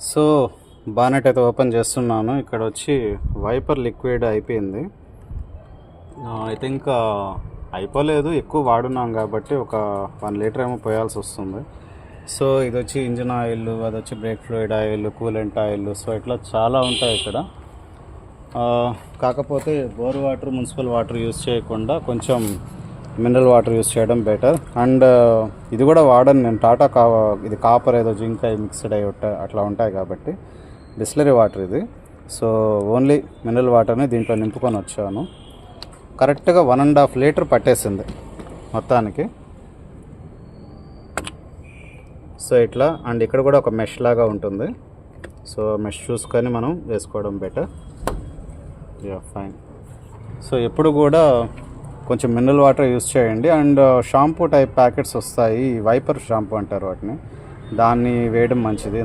So bonnet అయితే open చేస్తున్నాను. ఇక్కడ వచ్చి వైపర్ లిక్విడ్ అయిపోయింది. ఐ థింక్ అయిపోలేదు, ఎక్కువ వాడున్నాం కాబట్టి ఒక 1 లీటర్ ఏమో పోయాల్సి వస్తుంది. సో ఇది వచ్చి ఇంజిన్ ఆయిల్, అది వచ్చి break fluid oil, coolant oil, so ఇట్లా చాలా ఉంటాయి ఇక్కడ. కాకపోతే bore water, municipal water use చేయకుండా కొంచెం మినరల్ వాటర్ యూస్ చేయడం బెటర్. అండ్ ఇది కూడా వాడను నేను, ఇది కాపర్ ఏదో జింక్ అయి మిక్స్డ్ అయి అట్లా ఉంటాయి కాబట్టి డిస్టిలరీ వాటర్ ఇది. సో ఓన్లీ మినరల్ వాటర్ని దీంట్లో నింపుకొని వచ్చాను. కరెక్ట్గా 1.5 లీటర్ పట్టేసింది మొత్తానికి. సో ఇట్లా, అండ్ ఇక్కడ కూడా ఒక మెష్ లాగా ఉంటుంది. సో మెష్ చూసుకొని మనం వేసుకోవడం బెటర్. Yeah fine. సో ఎప్పుడు కూడా కొంచెం మినరల్ వాటర్ యూస్ చేయండి. అండ్ షాంపూ టైప్ ప్యాకెట్స్ వస్తాయి, వైపర్ షాంపూ అంటారు వాటిని, దాన్ని వేయడం మంచిది.